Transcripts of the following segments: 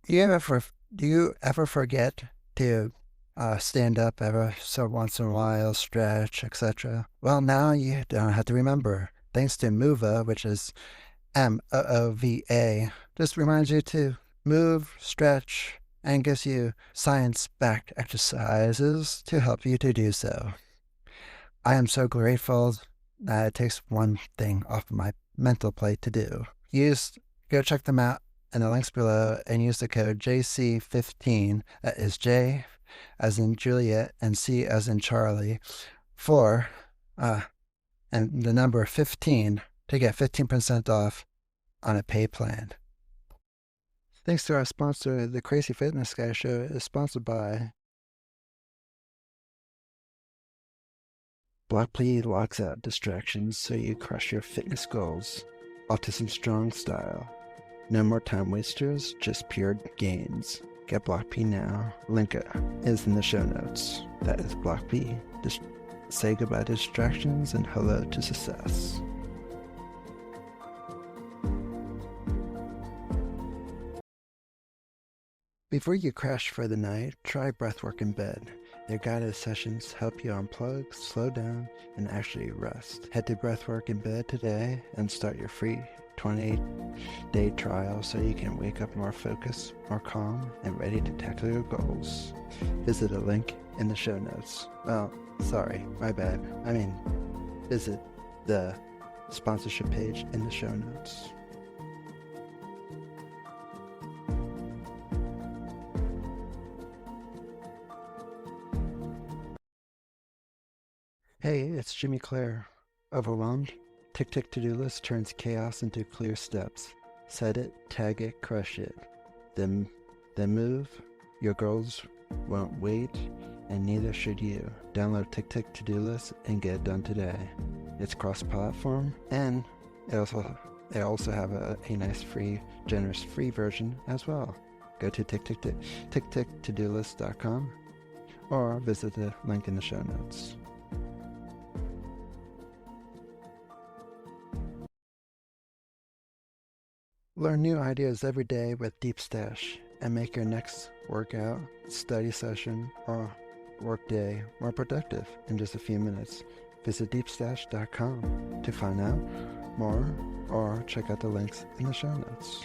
You ever do you ever forget to stand up ever so once in a while, stretch, etc.? Well, now you don't have to remember. Thanks to Mova, which is MOOVA, just reminds you to move, stretch, and gives you science-backed exercises to help you to do so. I am so grateful that it takes one thing off of my mental plate to do. Go check them out in the links below and use the code JC15, that is J as in Juliet and C as in Charlie, for, and the number 15 to get 15% off on a pay plan. Thanks to our sponsor, the Crazy Fitness Guy Show is sponsored by Block P locks out distractions so you crush your fitness goals. Autism Strong style. No more time wasters, just pure gains. Get Block P now. Link is in the show notes. That is Block P. Say goodbye to distractions and hello to success. Before you crash for the night, try breathwork in bed. Their guided sessions help you unplug, slow down, and actually rest. Head to Breathwork in Bed today and start your free 28-day trial so you can wake up more focused, more calm, and ready to tackle your goals. Visit a link in the show notes. Well, sorry, my bad. Visit the sponsorship page in the show notes. Hey, it's Jimmy Clare. Overwhelmed? Tick-Tick to-do list turns chaos into clear steps. Set it, tag it, crush it. Then move. Your goals won't wait, and neither should you. Download Tick-Tick to-do list and get it done today. It's cross-platform, and they also have a nice generous free version as well. Go to tickticktodolist.com or visit the link in the show notes. Learn new ideas every day with Deep Stash and make your next workout, study session, or workday more productive in just a few minutes. Visit deepstash.com to find out more or check out the links in the show notes.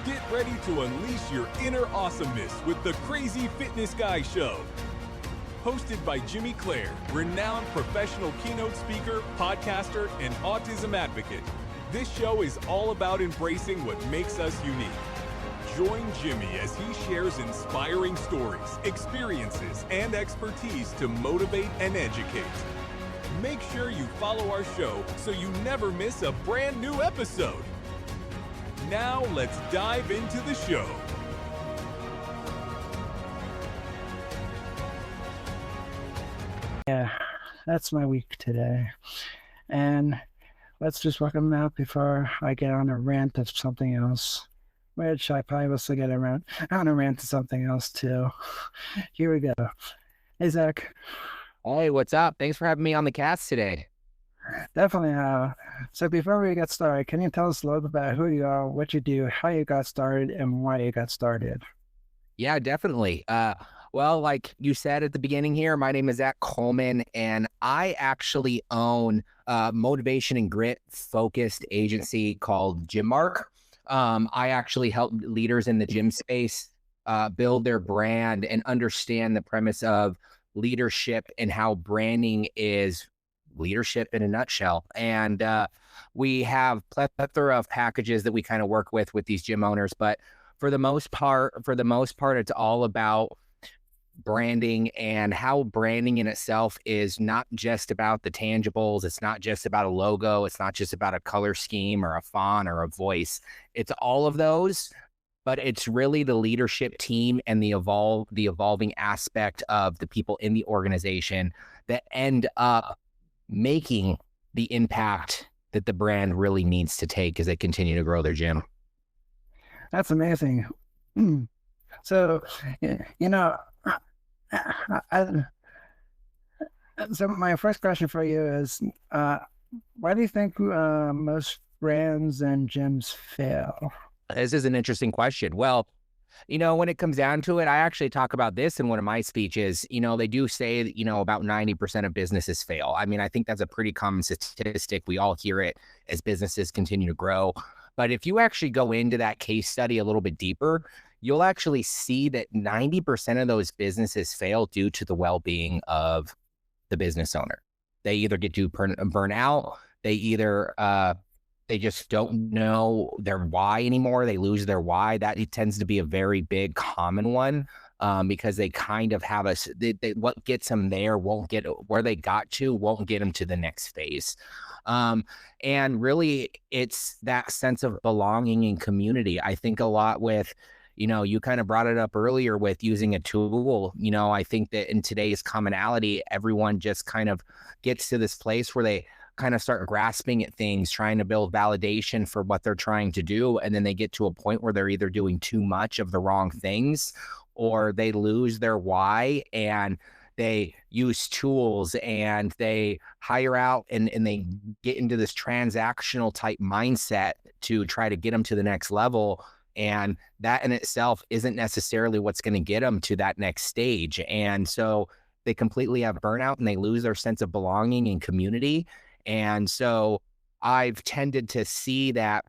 Get ready to unleash your inner awesomeness with the Crazy Fitness Guy Show. Hosted by Jimmy Clare, renowned professional keynote speaker, podcaster, and autism advocate. This show is all about embracing what makes us unique. Join Jimmy as he shares inspiring stories, experiences, and expertise to motivate and educate. Make sure you follow our show so you never miss a brand new episode. Now let's dive into the show. Yeah, that's my week today. And let's just welcome them out before I get on a rant of something else, which I probably will still get on a rant to something else too. Here we go. Hey, Zach. Hey, what's up? Thanks for having me on the cast today. Definitely. So before we get started, can you tell us a little bit about who you are, what you do, how you got started, and why you got started? Yeah, definitely. Well, like you said at the beginning here, my name is Zach Coleman, and I actually own a motivation and grit focused agency called Gym Mark. I actually help leaders in the gym space build their brand and understand the premise of leadership and how branding is leadership in a nutshell. And we have plethora of packages that we kind of work with these gym owners, but for the most part, it's all about branding and how branding in itself is not just about the tangibles. It's not just about a logo. It's not just about a color scheme or a font or a voice. It's all of those, but it's really the leadership team and the evolving aspect of the people in the organization that end up making the impact that the brand really needs to take as they continue to grow their gym. That's amazing. So, so my first question for you is, why do you think most brands and gyms fail? This is an interesting question. Well, when it comes down to it, I actually talk about this in one of my speeches. They do say that, about 90% of businesses fail. I mean, I think that's a pretty common statistic. We all hear it as businesses continue to grow. But if you actually go into that case study a little bit deeper, you'll actually see that 90% of those businesses fail due to the well-being of the business owner. They either get to burn out, they just don't know their why anymore. They lose their why. That it tends to be a very big common one, because they kind of have what gets them there won't get where they got to, won't get them to the next phase. And really, it's that sense of belonging and community. I think a lot with, you kind of brought it up earlier with using a tool. I think that in today's commonality, everyone just kind of gets to this place where they kind of start grasping at things, trying to build validation for what they're trying to do. And then they get to a point where they're either doing too much of the wrong things, or they lose their why and they use tools and they hire out and they get into this transactional type mindset to try to get them to the next level. And that in itself isn't necessarily what's going to get them to that next stage. And so they completely have burnout and they lose their sense of belonging and community. And so I've tended to see that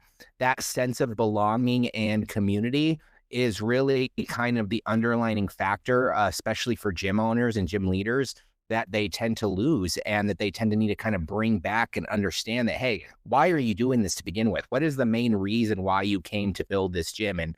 sense of belonging and community is really kind of the underlining factor, especially for gym owners and gym leaders, that they tend to lose and that they tend to need to kind of bring back and understand that, hey, why are you doing this to begin with? What is the main reason why you came to build this gym? And,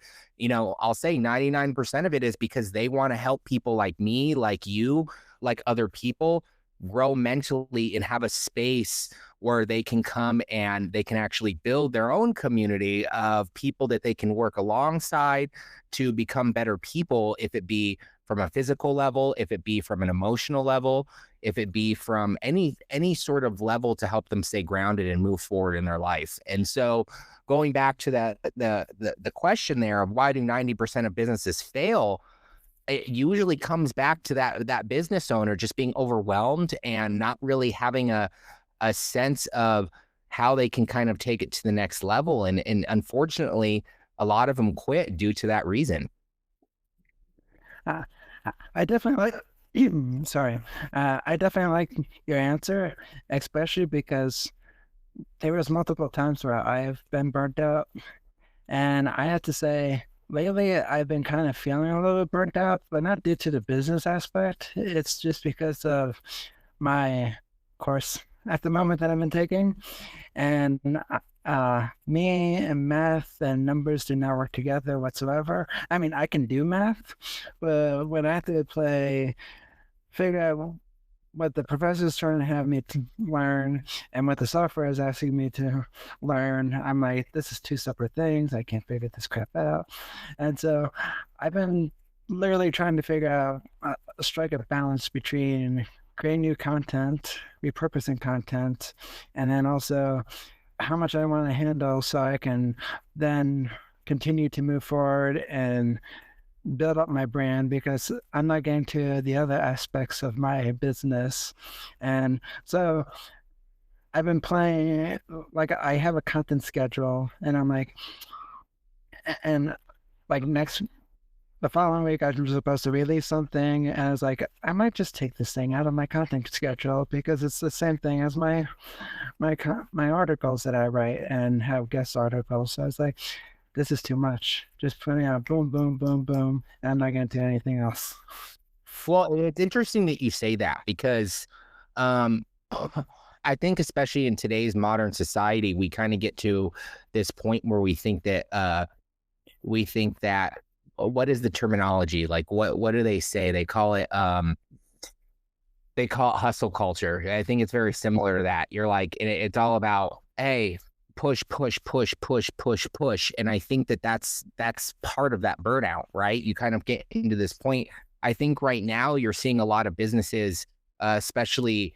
I'll say 99% of it is because they want to help people like me, like you, like other people grow mentally and have a space where they can come and they can actually build their own community of people that they can work alongside to become better people, if it be from a physical level, if it be from an emotional level, if it be from any sort of level to help them stay grounded and move forward in their life. And so going back to the question there of why do 90% of businesses fail, it usually comes back to that business owner just being overwhelmed and not really having a sense of how they can kind of take it to the next level. And unfortunately, a lot of them quit due to that reason. I definitely like, sorry, I definitely like your answer, especially because there was multiple times where I've been burnt out. And I have to say, lately, I've been kind of feeling a little bit burnt out, but not due to the business aspect. It's just because of my course at the moment that I've been taking. And me and math and numbers do not work together whatsoever. I mean, I can do math, but when I have to figure out what the professor's trying to have me to learn and what the software is asking me to learn, I'm like, this is two separate things. I can't figure this crap out. And so I've been literally trying to figure out, strike a balance between creating new content, repurposing content, and then also how much I want to handle so I can then continue to move forward and build up my brand, because I'm not getting to the other aspects of my business. And so I've been playing, like, I have a content schedule, and I'm like, and like the following week I'm supposed to release something, and I was like, I might just take this thing out of my content schedule because it's the same thing as my articles that I write and have guest articles. So I was like, this is too much. Just putting out boom, boom, boom, boom, and I'm not going to do anything else. Well, it's interesting that you say that because I think especially in today's modern society, we kind of get to this point where we think that what is the terminology? Like what do they say? They call it hustle culture. I think it's very similar to that. You're like, it's all about, hey, push. And I think that's part of that burnout, right? You kind of get into this point. I think right now you're seeing a lot of businesses, especially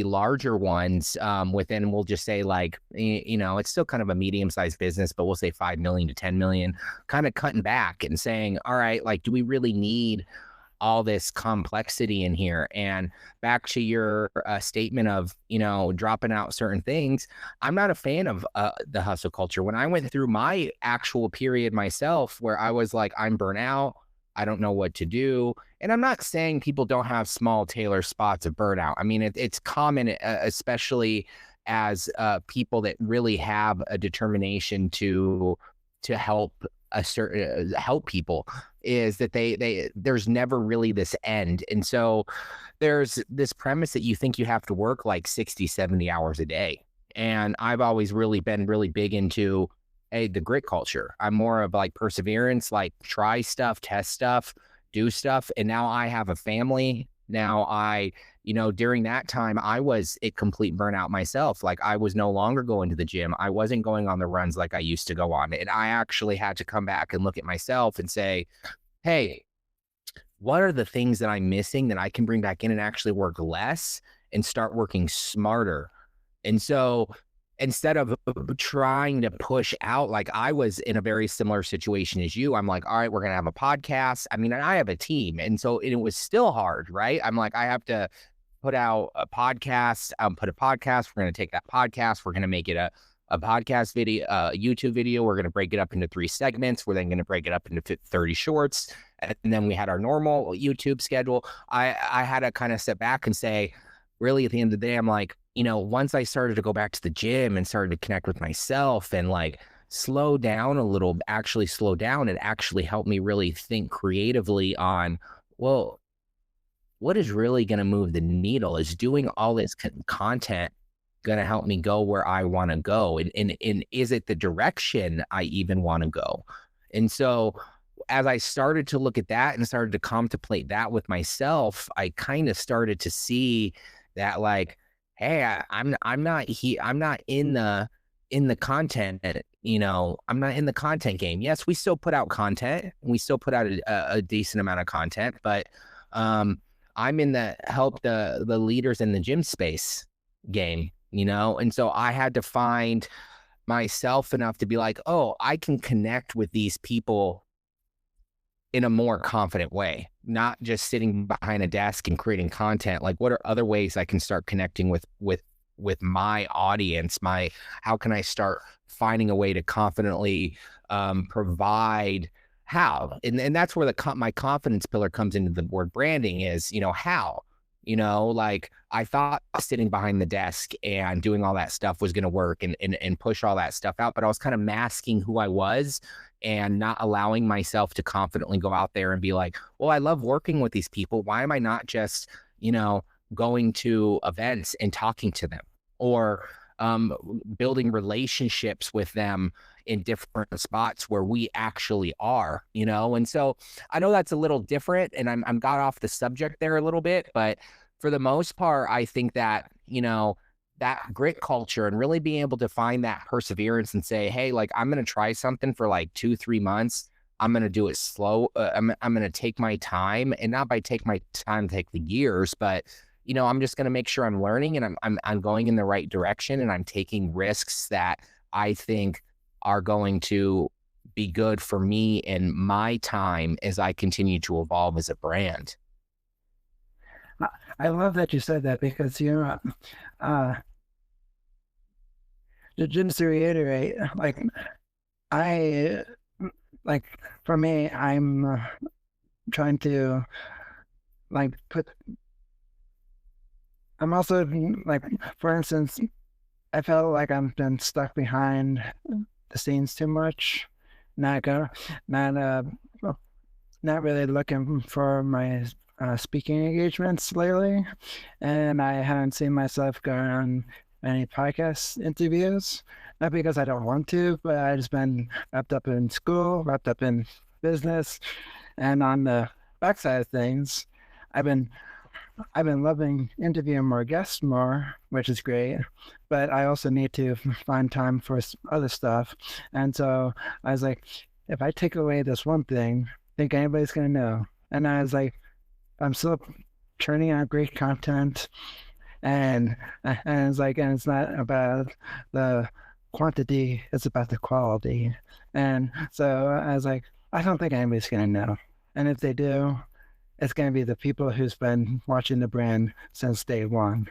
larger ones, within, we'll just say, like, it's still kind of a medium-sized business, but we'll say 5 million to 10 million, kind of cutting back and saying, all right, like, do we really need all this complexity in here. And back to your statement of, dropping out certain things, I'm not a fan of the hustle culture. When I went through my actual period myself, where I was like, I'm burnt out, I don't know what to do. And I'm not saying people don't have small tailor spots of burnout. I mean, it's common, especially as people that really have a determination to help help people, is that there's never really this end. And so there's this premise that you think you have to work like 60, 70 hours a day. And I've always really been really big into the grit culture. I'm more of like perseverance, like try stuff, test stuff, do stuff. And now I have a family. Now during that time, I was at complete burnout myself. Like I was no longer going to the gym. I wasn't going on the runs like I used to go on. And I actually had to come back and look at myself and say, hey, what are the things that I'm missing that I can bring back in and actually work less and start working smarter? And so instead of trying to push out, like I was in a very similar situation as you, I'm like, all right, we're going to have a podcast. I mean, and I have a team. And so it was still hard, right? I'm like, I have to put out a podcast, put a podcast. We're going to take that podcast. We're going to make it a podcast video, a YouTube video. We're going to break it up into 3 segments. We're then going to break it up into 30 shorts. And then we had our normal YouTube schedule. I had to kind of step back and say, really at the end of the day, I'm like, once I started to go back to the gym and started to connect with myself and like slow down a little, actually slow down, it actually helped me really think creatively on, well, what is really going to move the needle? Is doing all this content going to help me go where I want to go? And is it the direction I even want to go? And so as I started to look at that and started to contemplate that with myself, I kind of started to see that like, hey, I'm not in the content, I'm not in the content game. Yes, we still put out content. We still put out a decent amount of content, but I'm in the help the leaders in the gym space game, and so I had to find myself enough to be like, oh, I can connect with these people in a more confident way, not just sitting behind a desk and creating content. Like, what are other ways I can start connecting with my audience? How can I start finding a way to confidently provide how? And that's where my confidence pillar comes into the word branding is, how, like I thought sitting behind the desk and doing all that stuff was going to work and push all that stuff out, but I was kind of masking who I was and not allowing myself to confidently go out there and be like, well, I love working with these people. Why am I not just, going to events and talking to them, or building relationships with them in different spots where we actually are, And so I know that's a little different, and I'm got off the subject there a little bit, but for the most part, I think that, that grit culture and really being able to find that perseverance and say, hey, like, I'm going to try something for like 2-3 months. I'm going to do it slow. I'm going to take my time, and not by take my time, take the years, but, I'm just going to make sure I'm learning and I'm going in the right direction, and I'm taking risks that I think are going to be good for me and my time as I continue to evolve as a brand. I love that you said that, because just to reiterate, for me, I'm trying to I'm also for instance, I felt like I've been stuck behind the scenes too much, not really looking for my speaking engagements lately, and I haven't seen myself go on any podcast interviews. Not because I don't want to, but I've just been wrapped up in school, wrapped up in business, and on the backside of things, I've been loving interviewing more guests more, which is great, but I also need to find time for other stuff. And so I was like, if I take away this one thing, think anybody's gonna know? And I was like, I'm still churning out great content, and it's not about the quantity, it's about the quality. And so I was like, I don't think anybody's gonna know, and if they do, it's going to be the people who's been watching the brand since day one.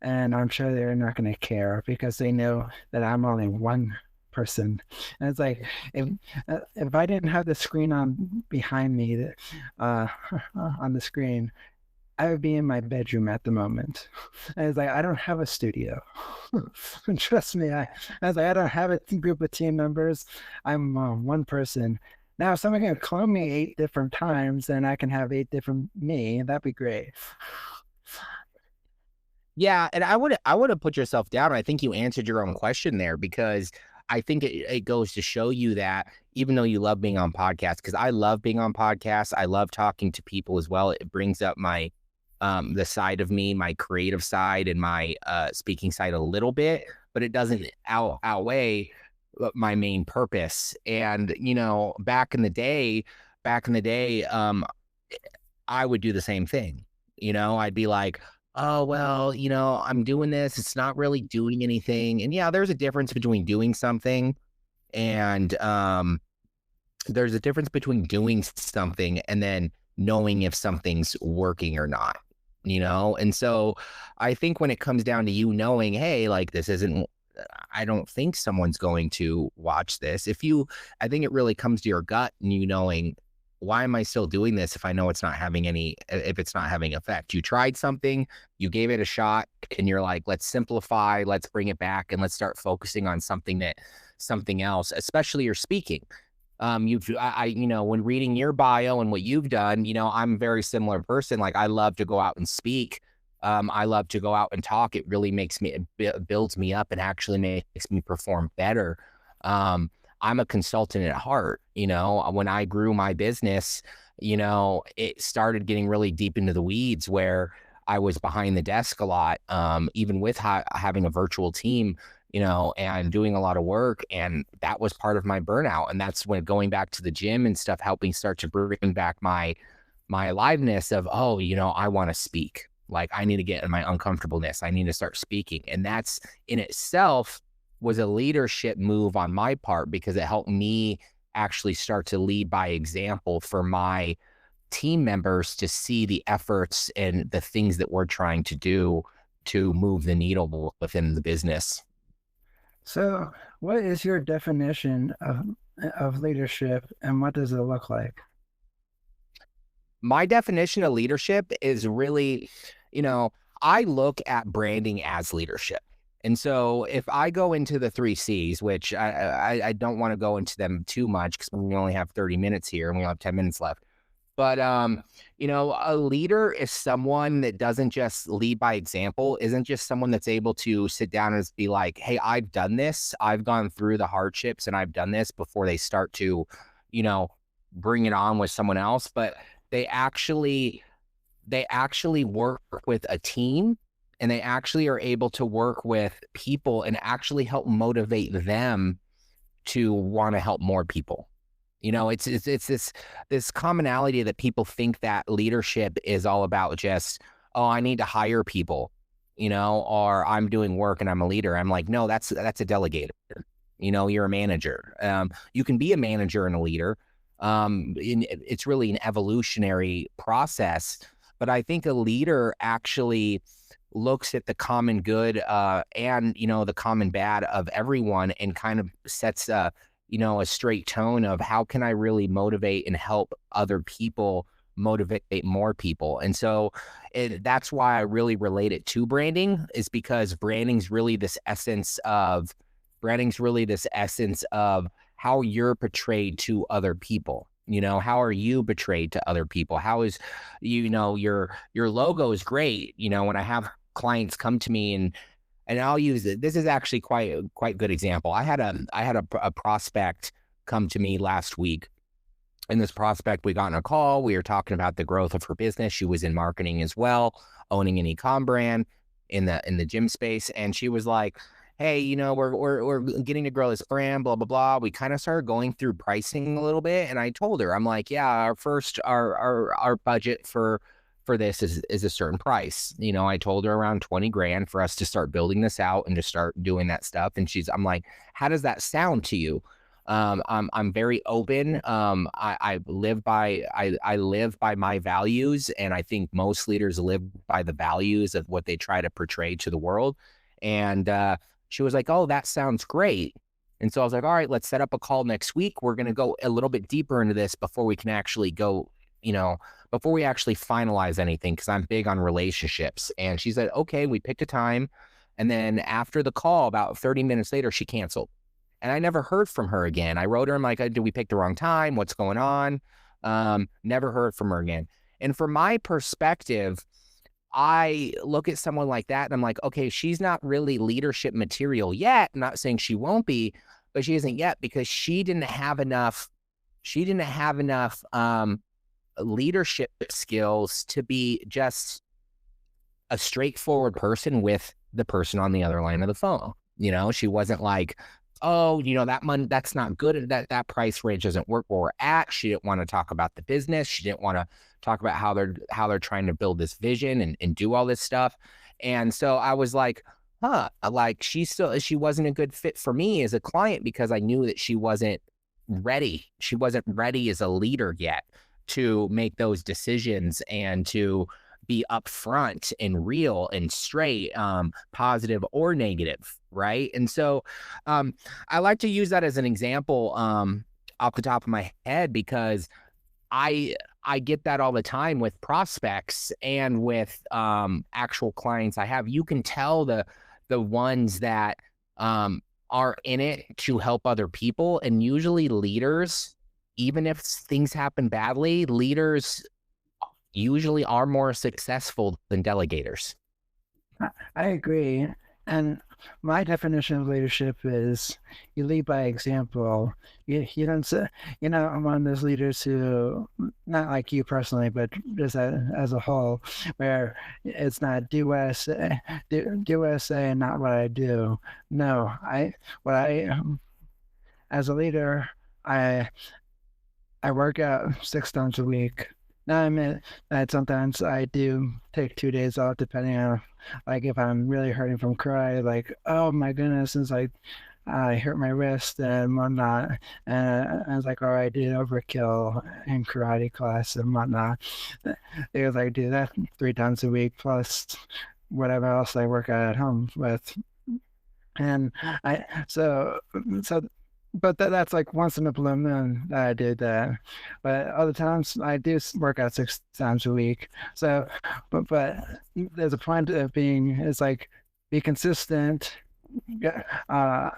And I'm sure they're not going to care because they know that I'm only one person. And it's like, if I didn't have the screen on behind me, uh, on the screen, I would be in my bedroom at the moment. And it's like, I don't have a studio. Trust me, I was like, I don't have a group of team members. I'm one person. Now, if someone can clone me 8 different times, then I can have 8 different me. That'd be great. Yeah, and I would have put yourself down. I think you answered your own question there, because I think it goes to show you that even though you love being on podcasts, because I love being on podcasts, I love talking to people as well. It brings up my the side of me, my creative side and my speaking side a little bit, but it doesn't outweigh my main purpose. And back in the day, I would do the same thing. I'd be like, oh, well, I'm doing this. It's not really doing anything. And yeah, there's a difference between doing something and there's a difference between doing something and then knowing if something's working or not, And so I think when it comes down to you knowing, hey, like I don't think someone's going to watch this. I think it really comes to your gut and you knowing, why am I still doing this if I know if it's not having effect? You tried something, you gave it a shot, and you're like, let's simplify, let's bring it back, and let's start focusing on something else, especially your speaking. When reading your bio and what you've done, I'm a very similar person. Like, I love to go out and speak. I love to go out and talk. It really builds me up and actually makes me perform better. I'm a consultant at heart. When I grew my business, it started getting really deep into the weeds where I was behind the desk a lot, even with having a virtual team, and doing a lot of work. And that was part of my burnout. And that's when going back to the gym and stuff helped me start to bring back my aliveness of, I want to speak. Like, I need to get in my uncomfortableness. I need to start speaking. And that's in itself was a leadership move on my part, because it helped me actually start to lead by example for my team members to see the efforts and the things that we're trying to do to move the needle within the business. So, what is your definition of leadership, and what does it look like? My definition of leadership is really, I look at branding as leadership. And so if I go into the 3 C's, which I don't want to go into them too much because we only have 30 minutes here and we only have 10 minutes left. But, a leader is someone that doesn't just lead by example, isn't just someone that's able to sit down and be like, hey, I've done this. I've gone through the hardships and I've done this before they start to, bring it on with someone else. But they actually work with a team, and they actually are able to work with people and actually help motivate them to want to help more people. It's this commonality that people think that leadership is all about just, oh, I need to hire people, or I'm doing work and I'm a leader. I'm like, no, that's a delegator. You're a manager. You can be a manager and a leader. It's really an evolutionary process. But I think a leader actually looks at the common good and the common bad of everyone, and kind of sets a straight tone of how can I really motivate and help other people motivate more people. And so that's why I really relate it to branding, is because branding's really this essence of how you're portrayed to other people. How are you portrayed to other people? How is, your logo is great. When I have clients come to me and I'll use it. This is actually quite good example. I had a prospect come to me last week. And this prospect, we got in a call. We were talking about the growth of her business. She was in marketing as well, owning an e-com brand in the gym space. And she was like, hey, we're getting to grow this brand, blah, blah, blah. We kind of started going through pricing a little bit. And I told her, I'm like, yeah, our budget for this is a certain price. I told her around 20 grand for us to start building this out and to start doing that stuff. And I'm like, how does that sound to you? I'm very open. I live by my values, and I think most leaders live by the values of what they try to portray to the world. And she was like, "Oh, that sounds great." And so I was like, "All right, let's set up a call next week. We're going to go a little bit deeper into this before we can actually go, before we actually finalize anything, because I'm big on relationships." And she said, "Okay." We picked a time. And then after the call, about 30 minutes later, she canceled. And I never heard from her again. I wrote her, I'm like, did we pick the wrong time? What's going on? Never heard from her again. And from my perspective, I look at someone like that and I'm like, okay, she's not really leadership material yet. I'm not saying she won't be, but she isn't yet, because she didn't have enough leadership skills to be just a straightforward person with the person on the other line of the phone. She wasn't like, "Oh, that's not good. That price range doesn't work where we're at." She didn't want to talk about the business. She didn't want to talk about how they're trying to build this vision and do all this stuff. And so I was like, like she wasn't a good fit for me as a client, because I knew that she wasn't ready. She wasn't ready as a leader yet to make those decisions and to be upfront and real and straight, positive or negative, right? And so I like to use that as an example off the top of my head, because I get that all the time with prospects and with actual clients I have. You can tell the ones that are in it to help other people, and usually leaders, even if things happen badly, leaders usually are more successful than delegators. I agree. And my definition of leadership is you lead by example. You don't say, I'm one of those leaders who, not like you personally, but just as a whole, where it's not do what I say, do what I say and not what I do. No, as a leader, I work out 6 times a week. Now, I admit that sometimes I do take 2 days off, depending on, like, if I'm really hurting from karate, like, oh my goodness, since I hurt my wrist and whatnot, and I was like, all right, I did overkill in karate class and whatnot. Because I do that 3 times a week, plus whatever else I work out at home with. And but that's like once in a blue moon that I do that. But other times I do work out 6 times a week. So, but there's a point of being, it's like, be consistent. But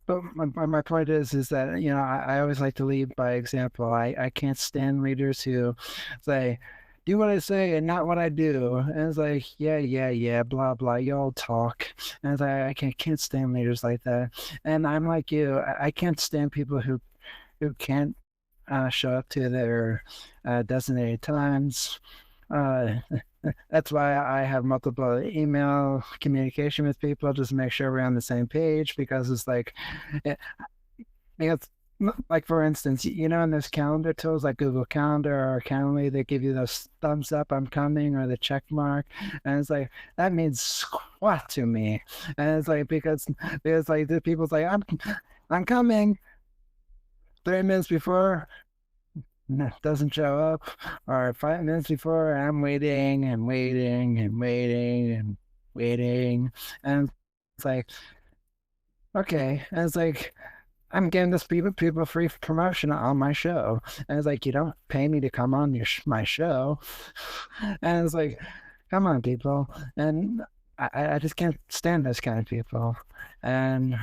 my point is that, I always like to lead by example. I can't stand leaders who say, do what I say and not what I do. And it's like, yeah, blah, blah, y'all talk. And it's like, I can't stand leaders like that. And I'm like you, I can't stand people who can't show up to their designated times. That's why I have multiple email communication with people, just to make sure we're on the same page, because it's like, because, like, for instance, in those calendar tools like Google Calendar or Calendly, they give you those thumbs up, I'm coming, or the check mark. And it's like, that means squat to me. And it's like, because like the people's like, I'm coming. 3 minutes before, doesn't show up, or 5 minutes before, I'm waiting and waiting and waiting and waiting. And it's like, okay. And it's like, I'm getting this people free promotion on my show. And it's like, you don't pay me to come on my show. And it's like, come on, people. And I just can't stand those kind of people. And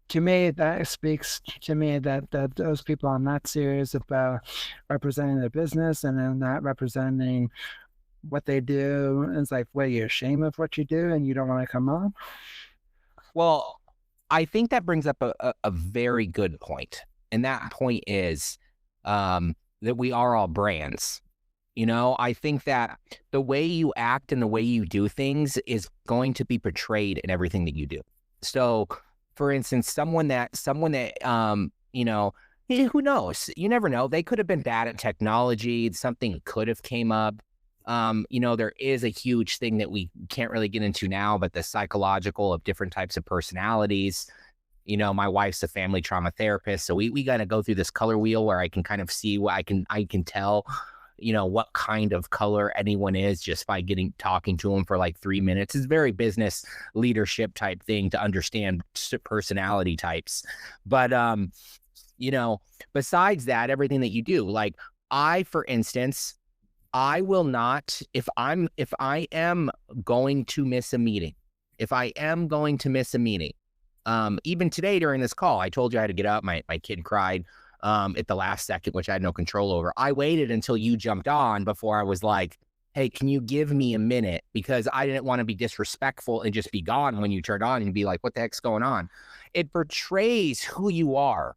to me, that speaks to me that those people are not serious about representing their business, and they're not representing what they do. And it's like, well, you're ashamed of what you do and you don't want to come on? Well, I think that brings up a very good point. And that point is that we are all brands. I think that the way you act and the way you do things is going to be portrayed in everything that you do. So, for instance, someone that who knows? You never know. They could have been bad at technology. Something could have came up. There is a huge thing that we can't really get into now, but the psychological of different types of personalities. You know, my wife's a family trauma therapist, so we got to go through this color wheel where I can kind of see what I can tell, you know, what kind of color anyone is just by talking to them for like 3 minutes. It's very business leadership type thing to understand personality types. But you know, besides that, everything that you do, like for instance, I will not, if I am going to miss a meeting, even today during this call, I told you I had to get up. My kid cried at the last second, which I had no control over. I waited until you jumped on before I was like, hey, can you give me a minute? Because I didn't want to be disrespectful and just be gone when you turned on and be like, what the heck's going on? It portrays who you are.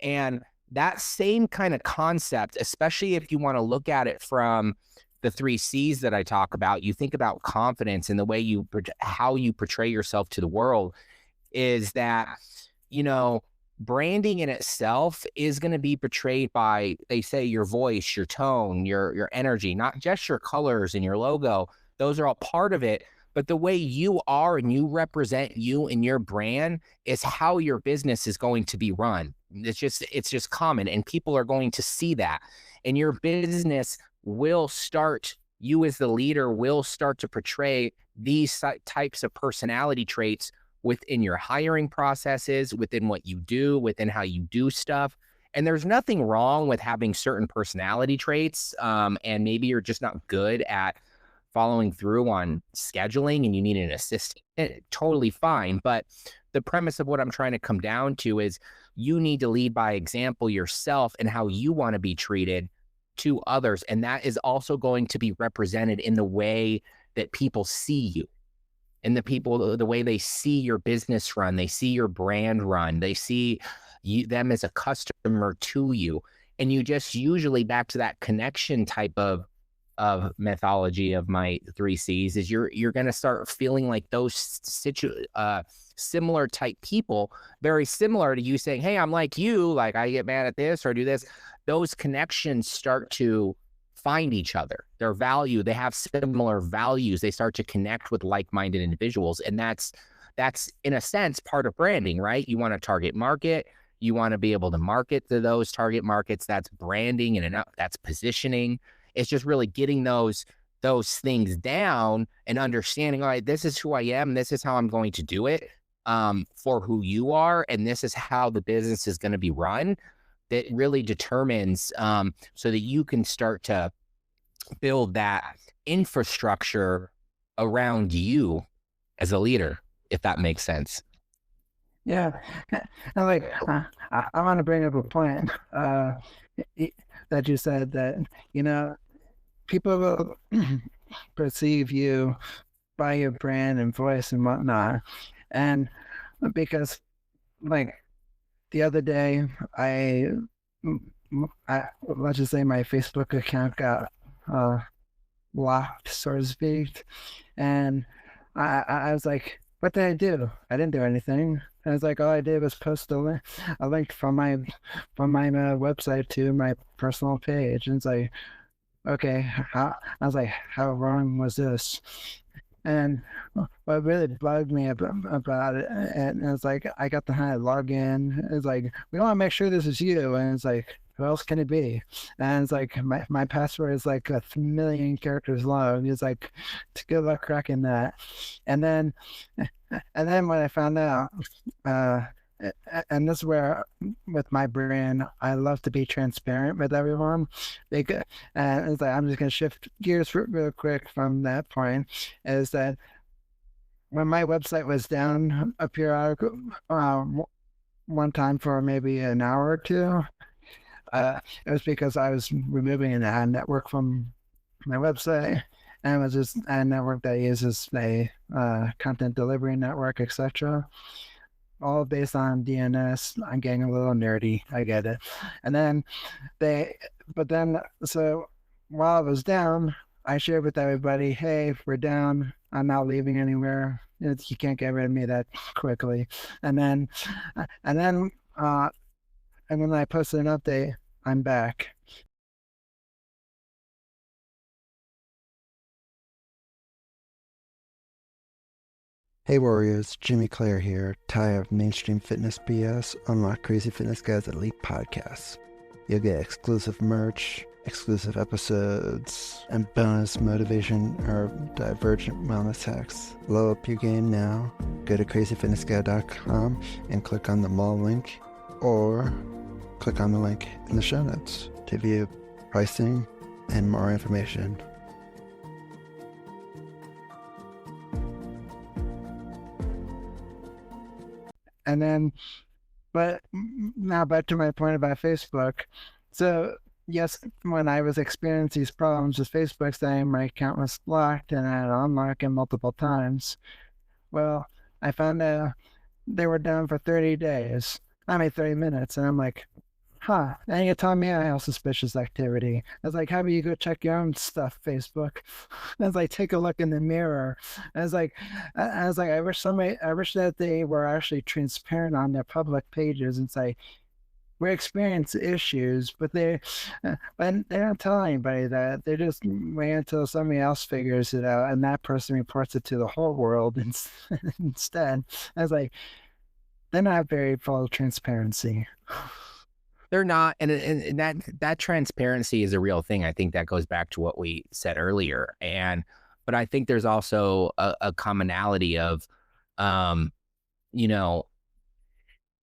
And that same kind of concept, especially if you want to look at it from the 3 C's that I talk about, you think about confidence and the way how you portray yourself to the world, is that, you know, branding in itself is going to be portrayed by, they say, your voice, your tone, your energy, not just your colors and your logo. Those are all part of it. But the way you are and you represent you and your brand is how your business is going to be run. It's just common, and people are going to see that. And your business will start, you as the leader will start to portray these types of personality traits within your hiring processes, within what you do, within how you do stuff. And there's nothing wrong with having certain personality traits. And maybe you're just not good at following through on scheduling and you need an assistant. Totally fine. But the premise of what I'm trying to come down to is you need to lead by example yourself and how you want to be treated to others. And that is also going to be represented in the way that people see you. And the way they see your business run, they see your brand run, they see them as a customer to you. And you just usually, back to that connection type of methodology of my 3 C's, is you're going to start feeling like those similar type people, very similar to you saying, hey, I'm like you, like I get mad at this or do this. Those connections start to find each other, their value, they have similar values. They start to connect with like-minded individuals. And that's in a sense part of branding, right? You want to target market, you want to be able to market to those target markets. That's branding, and that's positioning. It's just really getting those things down and understanding, all right, this is who I am, this is how I'm going to do it for who you are, and this is how the business is going to be run. That really determines so that you can start to build that infrastructure around you as a leader, if that makes sense. Yeah. And like, I want to bring up a point that you said that, you know, people will perceive you by your brand and voice and whatnot. And because, like, the other day, let's just say my Facebook account got blocked, so to speak. And I was like, what did I do? I didn't do anything. And I was like, all I did was post a link from my website to my personal page. And it's like, okay, I was like, how wrong was this? And what really bugged me about it, and it's like, I got to log in. It's like, we want to make sure this is you. And it's like, who else can it be? And it's like, my password is like 1,000,000 characters long. It's like, good luck cracking that. And then when I found out, and this is where, with my brand, I love to be transparent with everyone. And it's like, I'm just going to shift gears real quick from that point, is that when my website was down a periodic one time for maybe an hour or two, it was because I was removing an ad network from my website, and it was just a network that uses a content delivery network, etc., all based on DNS. I'm getting a little nerdy, I get it. And then so while I was down, I shared with everybody, hey, we're down, I'm not leaving anywhere. You can't get rid of me that quickly. And then when I posted an update, I'm back. Hey Warriors, Jimmy Clare here, tired of mainstream fitness BS. Unlock Crazy Fitness Guy's elite podcasts. You'll get exclusive merch, exclusive episodes, and bonus motivation or divergent wellness hacks. Blow up your game now. Go to crazyfitnessguy.com and click on the mall link, or click on the link in the show notes to view pricing and more information. And then, but now back to my point about Facebook. So yes, when I was experiencing these problems with Facebook saying my account was blocked and I had to unlock it multiple times, well, I found out they were down for 30 days. I mean, 30 minutes. And I'm like, huh, and you're telling me I have suspicious activity. I was like, how about you go check your own stuff, Facebook? I was like, take a look in the mirror. I wish that they were actually transparent on their public pages and say, we experience issues, but they don't tell anybody that. They just wait until somebody else figures it out, and that person reports it to the whole world instead. I was like, they're not very full of transparency. They're not, and that transparency is a real thing. I think that goes back to what we said earlier, but I think there's also a commonality of, you know,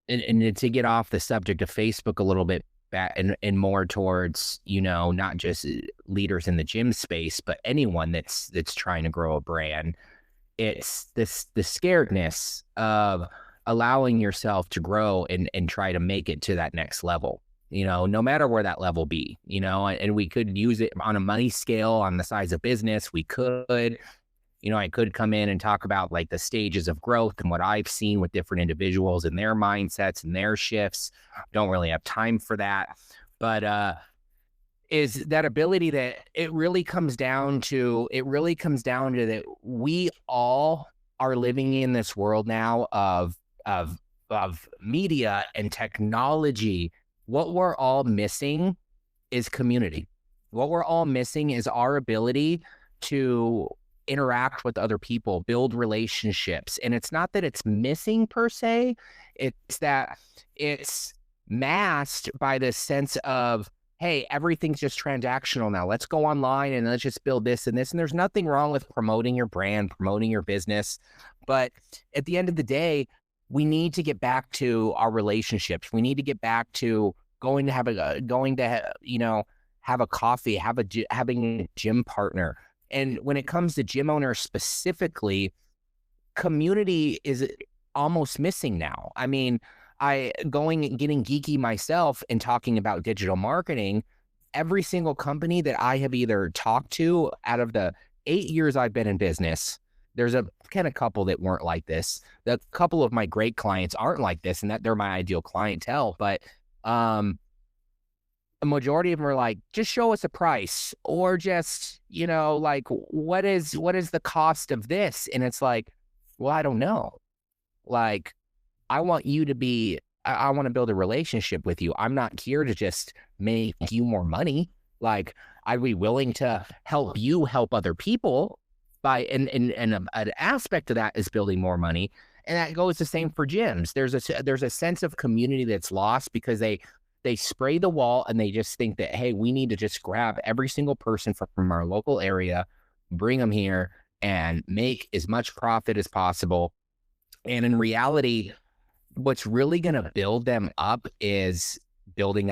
and to get off the subject of Facebook a little bit back and more towards, you know, not just leaders in the gym space, but anyone that's trying to grow a brand. It's the scaredness of allowing yourself to grow and try to make it to that next level, you know, no matter where that level be, you know, and we could use it on a money scale, on the size of business. We could, you know, I could come in and talk about like the stages of growth and what I've seen with different individuals and their mindsets and their shifts. Don't really have time for that, but, is that ability that it really comes down to that we all are living in this world now of media and technology. What we're all missing is community. What we're all missing is our ability to interact with other people, build relationships. And it's not that it's missing per se, it's that it's masked by this sense of, hey, everything's just transactional now. Let's go online and let's just build this and this. And there's nothing wrong with promoting your brand, promoting your business. But at the end of the day, we need to get back to our relationships. We need to get back to going to have a coffee, having a gym partner. And when it comes to gym owners specifically, community is almost missing now. I mean, getting geeky myself and talking about digital marketing, every single company that I have either talked to out of the 8 years I've been in business, there's a kind of couple that weren't like this. The couple of my great clients aren't like this, and that they're my ideal clientele. But a majority of them are like, just show us a price, or just, you know, like, what is the cost of this? And it's like, well, I don't know. Like, I want you to be, I want to build a relationship with you. I'm not here to just make you more money. Like, I'd be willing to help you help other people and an aspect of that is building more money. And that goes the same for gyms. There's a sense of community that's lost because they spray the wall and they just think that, hey, we need to just grab every single person from our local area, bring them here and make as much profit as possible. And in reality, what's really going to build them up is building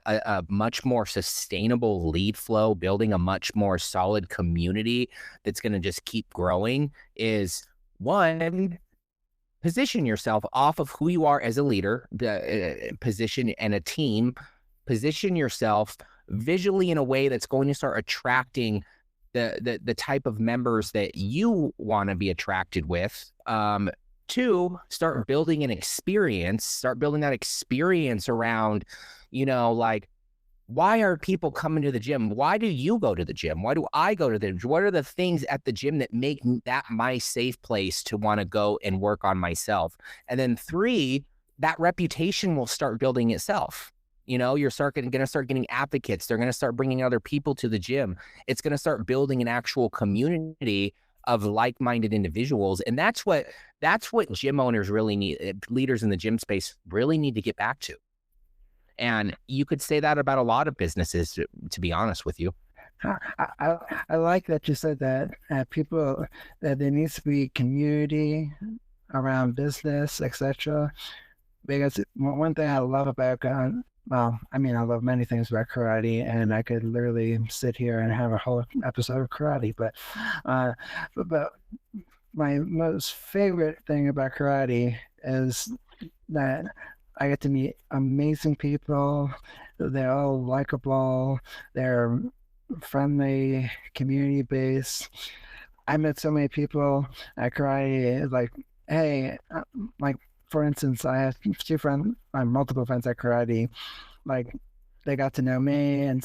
a much more sustainable lead flow, building a much more solid community that's going to just keep growing. Is one, position yourself off of who you are as a leader, the position and a team, position yourself visually in a way that's going to start attracting the type of members that you want to be attracted with. Two, start building that experience around, you know, like, why are people coming to the gym? Why do you go to the gym? Why do I go to the gym? What are the things at the gym that make that my safe place to want to go and work on myself? And then three, that reputation will start building itself. You know, you're going to start getting advocates. They're going to start bringing other people to the gym. It's going to start building an actual community of like-minded individuals. And that's what gym owners really need, leaders in the gym space really need to get back to. And you could say that about a lot of businesses, to be honest with you. I like that you said that people, that there needs to be community around business, etc. Because one thing I love about well, I mean, I love many things about karate, and I could literally sit here and have a whole episode of karate. Uh, but my most favorite thing about karate is that I get to meet amazing people. They're all likable. They're friendly, community based. I met so many people at karate. Like, hey, like for instance, I had multiple friends at karate. Like, they got to know me and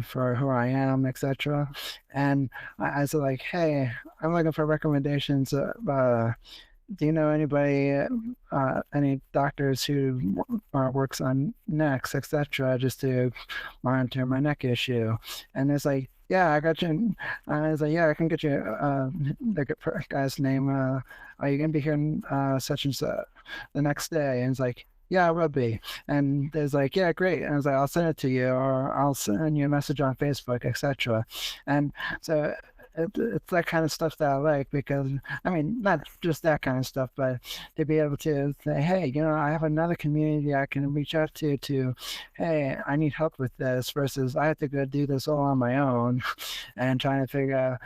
for who I am, etc. And I was like, hey, I'm looking for recommendations. Do you know anybody, any doctors who works on necks, etc., just to monitor my neck issue? And it's like, yeah, I got you. I was like, yeah, I can get you the guy's name. Are you gonna be here such and such the next day? And it's like, yeah, I will be. And there's like, yeah, great. And I was like, I'll send it to you, or I'll send you a message on Facebook, etc. And so it's that kind of stuff that I like, because I mean, not just that kind of stuff, but to be able to say, hey, I have another community I can reach out to, hey, I need help with this, versus I have to go do this all on my own and trying to figure out,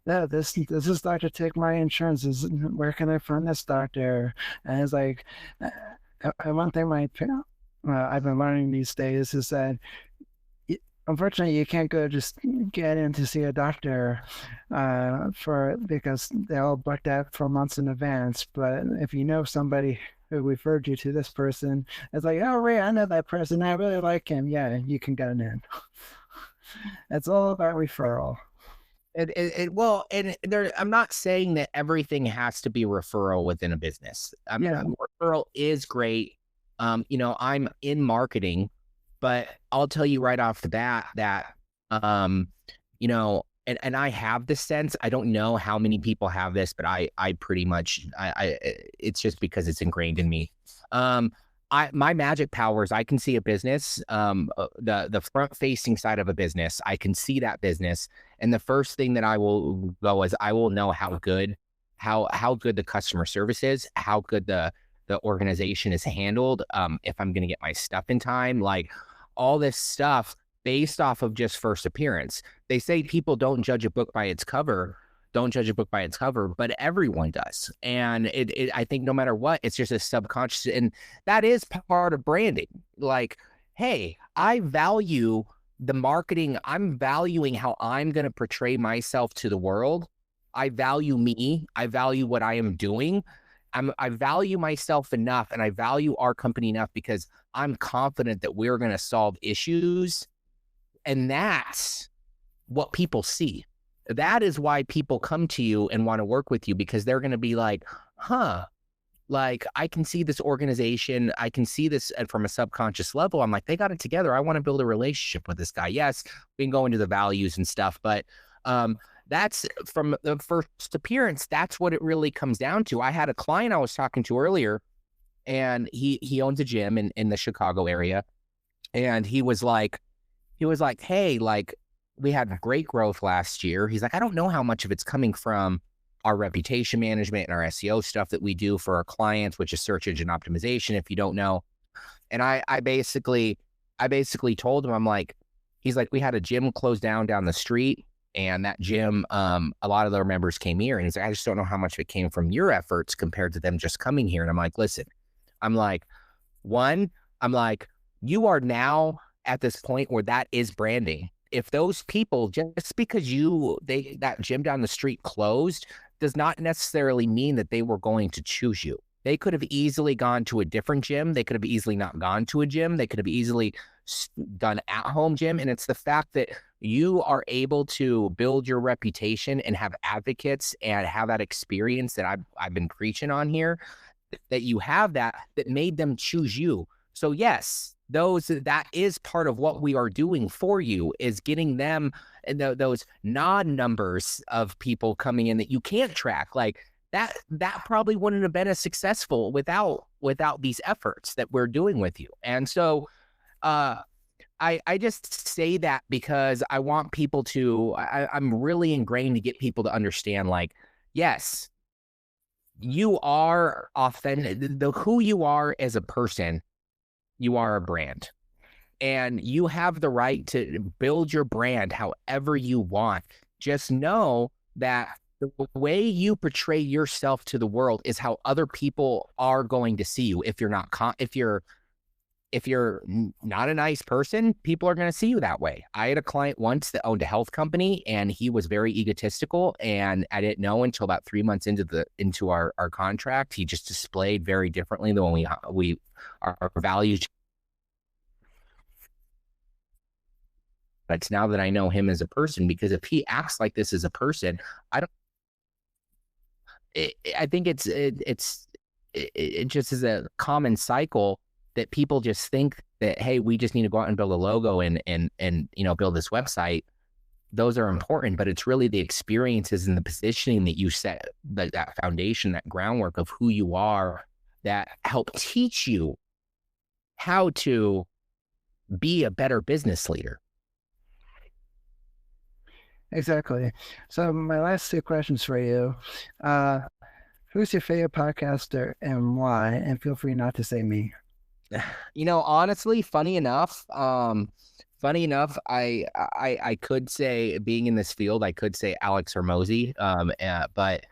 yeah, does this doctor take my insurance? Where can I find this doctor? And it's like, one thing I've been learning these days is that unfortunately, you can't go just get in to see a doctor because they're all booked out for months in advance. But if you know somebody who referred you to this person, it's like, oh, Ray, I know that person. I really like him. Yeah, you can get in. It's all about referral. Well, and I'm not saying that everything has to be referral within a business. Yeah. Referral is great. I'm in marketing, but I'll tell you right off the bat that, and I have this sense, I don't know how many people have this, but I pretty much, it's just because it's ingrained in me. My magic powers, I can see a business, the front facing side of a business. I can see that business. And the first thing that I will go is I will know how good the customer service is, how good the organization is handled. If I'm going to get my stuff in time, like all this stuff based off of just first appearance. They say people don't judge a book by its cover. Don't judge a book by its cover, but everyone does. And I think no matter what, it's just a subconscious, and that is part of branding. Like, hey, I value the marketing. I'm valuing how I'm going to portray myself to the world. I value me. I value what I am doing. I value myself enough, and I value our company enough because I'm confident that we're going to solve issues. And that's what people see. That is why people come to you and want to work with you, because they're going to be like, like, I can see this organization. I can see this from a subconscious level. I'm like, they got it together. I want to build a relationship with this guy. Yes, we can go into the values and stuff, but that's from the first appearance. That's what it really comes down to. I had a client I was talking to earlier, and he owns a gym in the Chicago area. And he was like, hey, like, we had great growth last year. He's like, I don't know how much of it's coming from our reputation management and our SEO stuff that we do for our clients, which is search engine optimization, if you don't know. And I basically told him, I'm like, he's like, we had a gym closed down the street, and that gym, a lot of their members came here. And he's like, I just don't know how much of it came from your efforts compared to them just coming here. And I'm like, listen, you are now at this point where that is branding. If those people, just because that gym down the street closed, does not necessarily mean that they were going to choose you. They could have easily gone to a different gym. They could have easily not gone to a gym. They could have easily done at-home gym. And it's the fact that you are able to build your reputation and have advocates and have that experience that I've been preaching on here, that you have that made them choose you. So yes, that is part of what we are doing for you, is getting them those non-numbers of people coming in that you can't track. Like that probably wouldn't have been as successful without these efforts that we're doing with you. And so I just say that because I want people to, I'm really ingrained to get people to understand, like, yes, you are authentic. Who you are as a person, you are a brand. And you have the right to build your brand however you want. Just know that the way you portray yourself to the world is how other people are going to see you. If you're not, if you're not a nice person, people are going to see you that way. I had a client once that owned a health company, and he was very egotistical, and I didn't know until about 3 months into our contract. He just displayed very differently than when our values. But it's now that I know him as a person, because if he acts like this as a person, I think it just is a common cycle that people just think that, hey, we just need to go out and build a logo and build this website. Those are important, but it's really the experiences and the positioning that you set, that foundation, that groundwork of who you are, that help teach you how to be a better business leader. Exactly. So my last two questions for you. Who's your favorite podcaster and why? And feel free not to say me. Honestly, funny enough, I could say, being in this field, I could say Alex Hormozy. But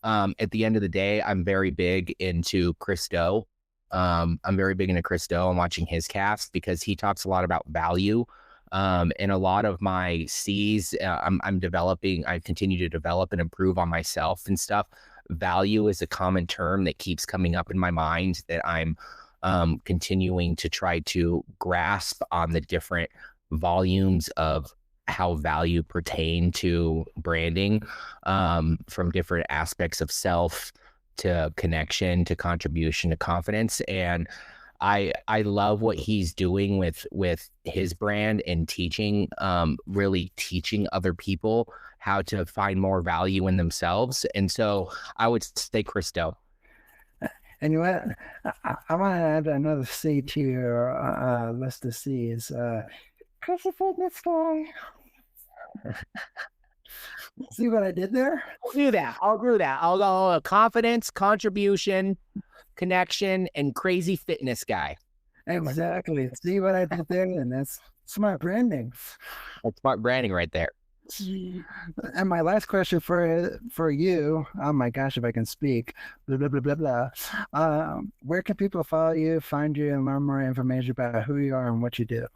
at the end of the day, I'm very big into Chris Do. I'm watching his cast because he talks a lot about value. And a lot of my C's, I'm developing, I continue to develop and improve on myself and stuff. Value is a common term that keeps coming up in my mind that I'm continuing to try to grasp on the different volumes of how value pertain to branding, from different aspects of self to connection to contribution to confidence. And I love what he's doing with his brand and teaching, really teaching other people how to find more value in themselves. And so I would say Chris Do. And you know what? I want to add another C to your list of C's. CrazyFitnessGuy. See what I did there? I'll do that. I'll go confidence, contribution, connection, and crazy fitness guy. Exactly. See what I did there? And that's smart branding. That's smart branding right there. And my last question for you, oh my gosh, if I can speak, blah, blah, blah, blah, blah. Where can people follow you, find you, and learn more information about who you are and what you do?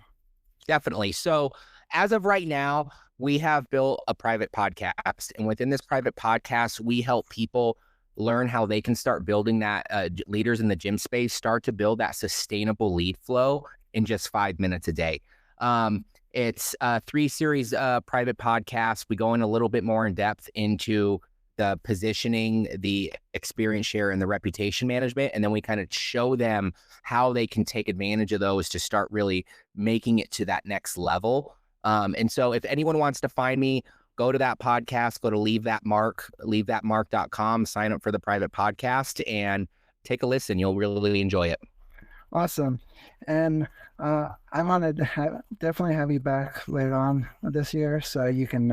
Definitely. So as of right now, we have built a private podcast. And within this private podcast, we help people learn how they can start building that, leaders in the gym space, start to build that sustainable lead flow in just 5 minutes a day. It's a 3-series private podcast. We go in a little bit more in depth into the positioning, the experience share, and the reputation management. And then we kind of show them how they can take advantage of those to start really making it to that next level. And so if anyone wants to find me, go to that podcast, go to leavethatmark.com, sign up for the private podcast and take a listen. You'll really enjoy it. Awesome. And I want to definitely have you back later on this year so you can,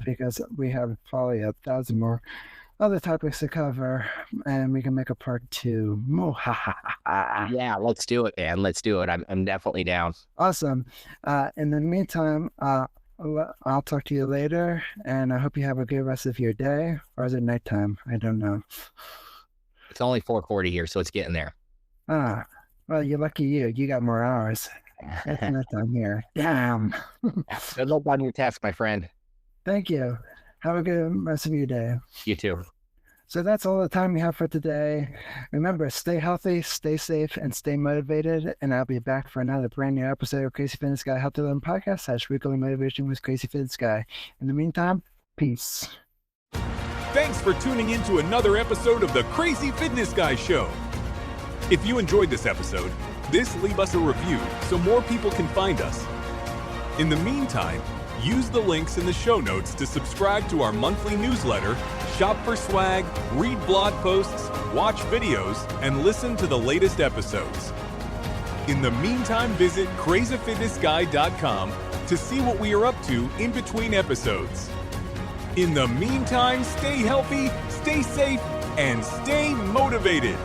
because we have probably 1,000 more other topics to cover and we can make a part 2. Yeah, let's do it, man. Let's do it. I'm definitely down. Awesome. In the meantime, I'll talk to you later and I hope you have a good rest of your day. Or is it nighttime? I don't know. It's only 4:40 here, so it's getting there. Well, you're lucky you got more hours. It's nighttime here. Damn. Good luck on your test, my friend. Thank you. Have a good rest of your day. You too. So that's all the time we have for today. Remember, stay healthy, stay safe, and stay motivated. And I'll be back for another brand new episode of Crazy Fitness Guy Healthy Living Podcast / Weekly Motivation with Crazy Fitness Guy. In the meantime, peace. Thanks for tuning in to another episode of the Crazy Fitness Guy Show. If you enjoyed this episode, this, leave us a review so more people can find us. In the meantime, use the links in the show notes to subscribe to our monthly newsletter, shop for swag, read blog posts, watch videos, and listen to the latest episodes. In the meantime, visit CrazyFitnessGuy.com to see what we are up to in between episodes. In the meantime, stay healthy, stay safe, and stay motivated.